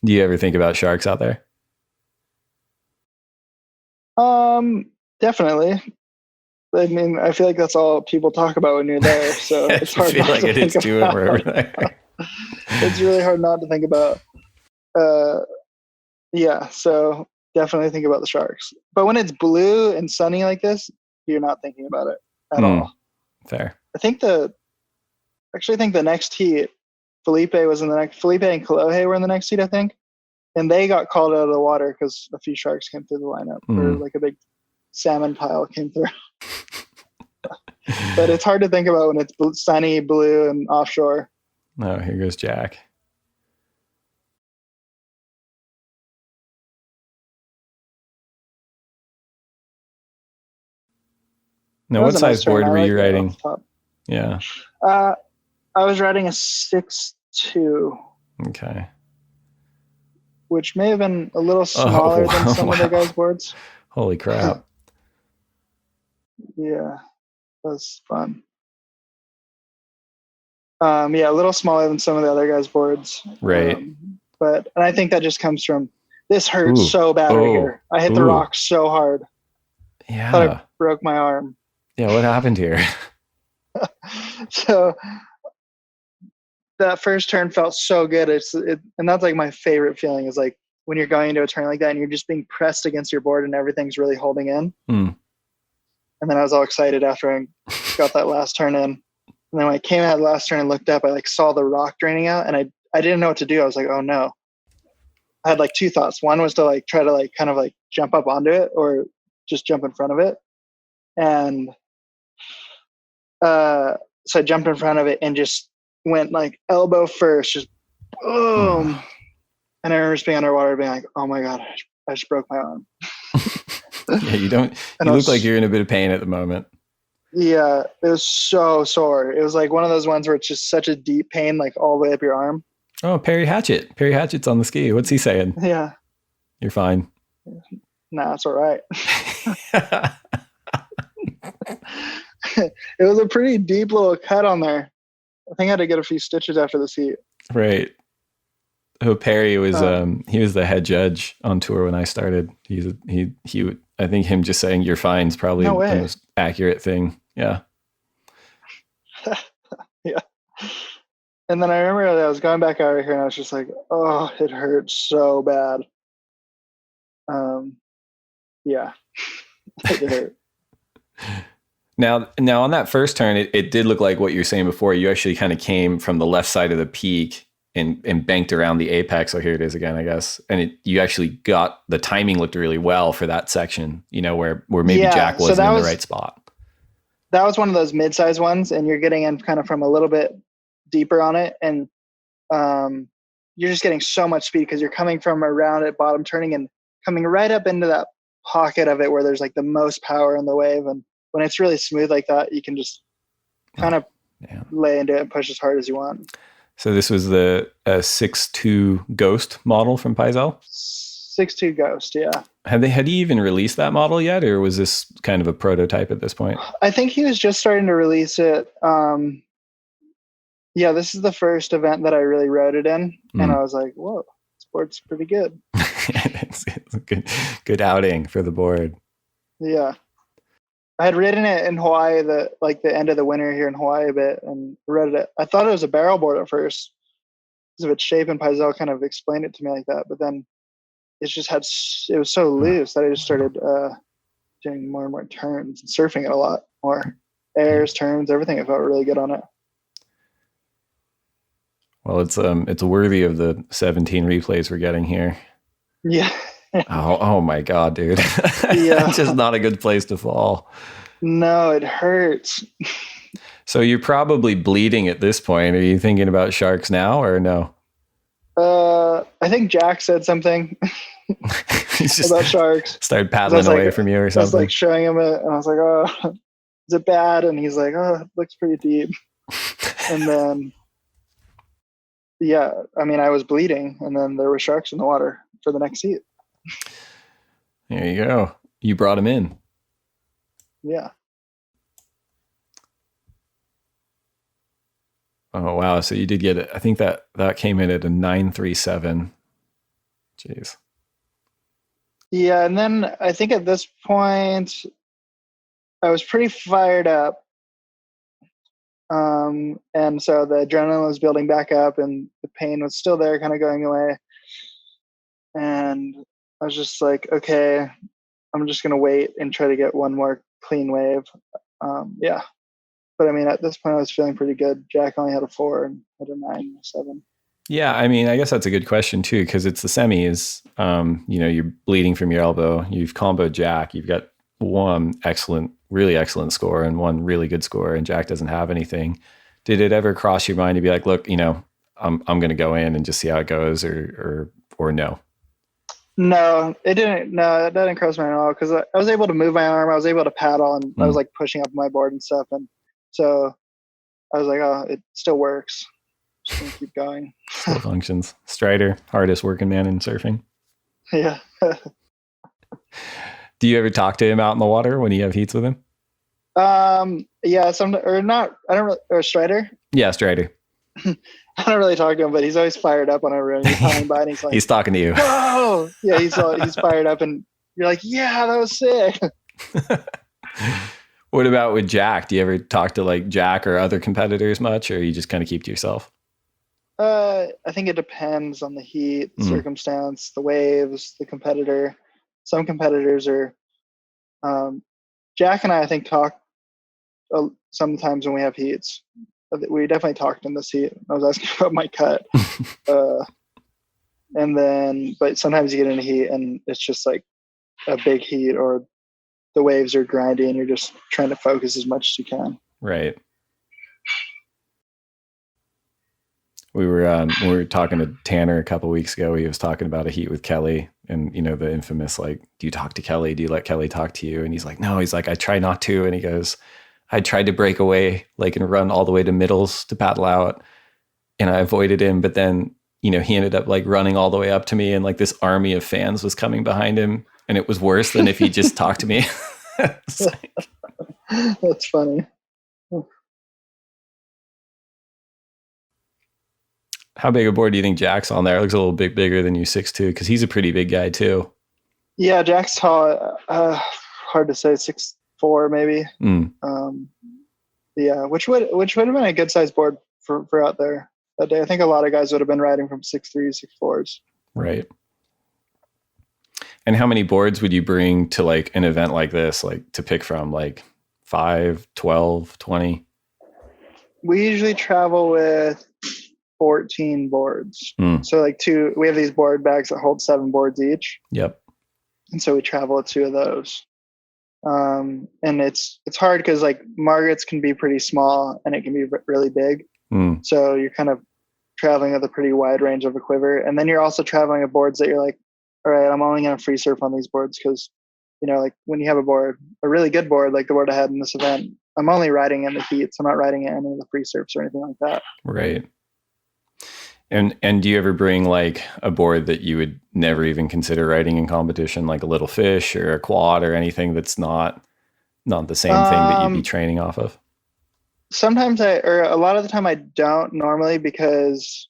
Do you ever think about sharks out there? Definitely. I mean, I feel like that's all people talk about when you're there, so I it's hard feel not like to it is think too when we're over about. there. It's really hard not to think about. Uh, yeah, so definitely think about the sharks. But when it's blue and sunny like this, you're not thinking about it at all. Fair. I think the next heat, Felipe and Kolohe were in the next heat, I think, and they got called out of the water because a few sharks came through the lineup, or like a big salmon pile came through. But it's hard to think about when it's sunny, blue, and offshore. Oh, here goes Jack. Now, what size board were you riding? Yeah. I was riding a 6.2. Okay. Which may have been a little smaller than some of the guys' boards. Holy crap. Yeah, that was fun. Yeah, a little smaller than some of the other guys' boards. Right. And I think that just comes from this hurts so bad right here. I hit the rock so hard. Yeah. Thought I broke my arm. Yeah, what happened here? So that first turn felt so good. And that's like my favorite feeling is like when you're going into a turn like that and you're just being pressed against your board and everything's really holding in. And then I was all excited after I got that last turn in. And then when I came out of the last turn and looked up, I like saw the rock draining out and I didn't know what to do. I was like, oh no. I had like two thoughts. One was to like try to like kind of like jump up onto it or just jump in front of it. And so I jumped in front of it and just went like elbow first, just boom. And I remember just being underwater being like, oh my God, I just broke my arm. Yeah, you look like you're in a bit of pain at the moment. Yeah, it was so sore. It was like one of those ones where it's just such a deep pain, like all the way up your arm. Oh, Perry Hatchett. Perry Hatchett's on the ski. What's he saying? Yeah. You're fine. Nah, it's all right. It was a pretty deep little cut on there. I think I had to get a few stitches after the heat. Right. Oh, Perry was he was the head judge on tour when I started. I think him just saying you're fine is probably the most accurate thing. Yeah. Yeah. And then I remember I was going back out here and I was just like, oh, it hurts so bad. Yeah. It hurt. Now on that first turn, it did look like what you were saying before. You actually kind of came from the left side of the peak and banked around the apex. So here it is again, I guess. And you actually got the timing looked really well for that section, where maybe Jack wasn't in the right spot. That was one of those mid-size ones, and you're getting in kind of from a little bit deeper on it. And you're just getting so much speed because you're coming from around at bottom turning and coming right up into that pocket of it where there's like the most power in the wave. And when it's really smooth like that, you can just kind of lay into it and push as hard as you want. So this was the 6.2 Ghost model from Paizo? 6.2 Ghost, yeah. Had he even released that model yet, or was this kind of a prototype at this point? I think he was just starting to release it. Yeah, this is the first event that I really rode it in, and I was like, whoa, this board's pretty good. It's a good outing for the board. Yeah. I had ridden it in Hawaii, the end of the winter here in Hawaii a bit, and rode it. I thought it was a barrel board at first because of its shape, and Paizo kind of explained it to me like that. But then it was so loose that I just started doing more and more turns and surfing it a lot more. Airs, turns, everything. It felt really good on it. Well, it's worthy of the 17 replays we're getting here. Yeah. Oh my God, dude. Yeah. Just not a good place to fall. No, it hurts. So you're probably bleeding at this point. Are you thinking about sharks now or no? I think Jack said something about sharks. Started paddling away from you or something. I was like showing him it and I was like, oh, is it bad? And he's like, oh, it looks pretty deep. And then, yeah, I mean, I was bleeding and then there were sharks in the water for the next heat. There you go. You brought him in. Yeah. Oh, wow. So you did get it. I think that came in at a 937. Jeez. Yeah, and then I think at this point, I was pretty fired up. And so the adrenaline was building back up and the pain was still there, kind of going away. And I was just like, okay, I'm just going to wait and try to get one more clean wave. Yeah. But I mean, at this point I was feeling pretty good. Jack only had a 4 and had a 9, 7. Yeah. I mean, I guess that's a good question too, because it's the semis. You're bleeding from your elbow. You've comboed Jack. You've got one really excellent score and one really good score, and Jack doesn't have anything. Did it ever cross your mind to be like, look, I'm going to go in and just see how it goes, or no? No, it didn't. No, it didn't cross my mind at all, because I was able to move my arm. I was able to paddle, and I was like pushing up my board and stuff. And so I was like, oh, it still works. Just gonna keep going. Still functions. Strider, hardest working man in surfing. Yeah. Do you ever talk to him out in the water when you have heats with him? Yeah, or Strider. Yeah, Strider. I don't really talk to him, but he's always fired up on a room. He's coming by and he's like, he's talking to you. Whoa! Yeah, he's fired up, and you're like, yeah, that was sick. What about with Jack? Do you ever talk to like Jack or other competitors much, or you just kind of keep to yourself? I think it depends on the heat, circumstance, the waves, the competitor. Some competitors are, Jack and I think, talk sometimes when we have heats. We definitely talked in this heat. I was asking about my cut. But sometimes you get in a heat and it's just like a big heat, or the waves are grindy and you're just trying to focus as much as you can. Right. We were talking to Tanner a couple of weeks ago. He was talking about a heat with Kelly, and the infamous, like, do you talk to Kelly? Do you let Kelly talk to you? And he's like, no. He's like, I try not to. And he goes, I tried to break away, like, and run all the way to middles to paddle out, and I avoided him. But then, he ended up like running all the way up to me, and like this army of fans was coming behind him, and it was worse than if he just talked to me. That's funny. How big a board do you think Jack's on there? It looks a little bit bigger than you, 6'2", because he's a pretty big guy too. Yeah, Jack's tall. Hard to say, 6'4" maybe. Yeah, which would have been a good sized board for out there that day. I think a lot of guys would have been riding from 6'3", 6'4s. Right. And how many boards would you bring to like an event like this, like to pick from, like 5, 12, 20? We usually travel with 14 boards. So like we have these board bags that hold 7 boards each. Yep. And so we travel with 2 of those. And it's hard because like Margaret's can be pretty small and it can be really big. So you're kind of traveling with a pretty wide range of a quiver. And then you're also traveling with boards that you're like, all right, I'm only going to free surf on these boards because, like when you have a really good board, like the board I had in this event, I'm only riding in the heats. I'm not riding in any of the free surfs or anything like that. Right. And do you ever bring like a board that you would never even consider riding in competition, like a little fish or a quad or anything that's not the same thing that you'd be training off of? Sometimes a lot of the time I don't normally, because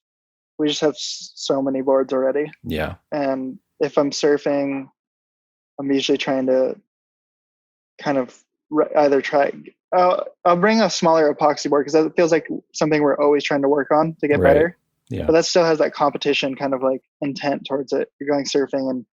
we just have so many boards already. Yeah. And if I'm surfing, I'm usually trying to kind of either I'll bring a smaller epoxy board because that feels like something we're always trying to work on to get better. Yeah. But that still has that competition kind of like intent towards it. You're going surfing and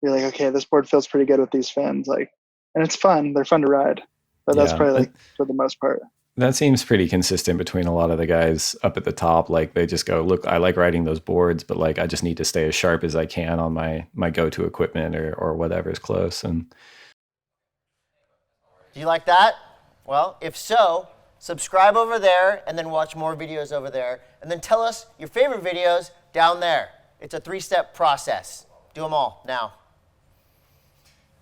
you're like, okay, this board feels pretty good with these fins. Like, and it's fun. They're fun to ride. But that's probably like for the most part. That seems pretty consistent between a lot of the guys up at the top. Like they just go, look, I like riding those boards, but like I just need to stay as sharp as I can on my go-to equipment or whatever's close. And do you like that? Well, if so, subscribe over there and then watch more videos over there. And then tell us your favorite videos down there. It's a 3-step process. Do them all now.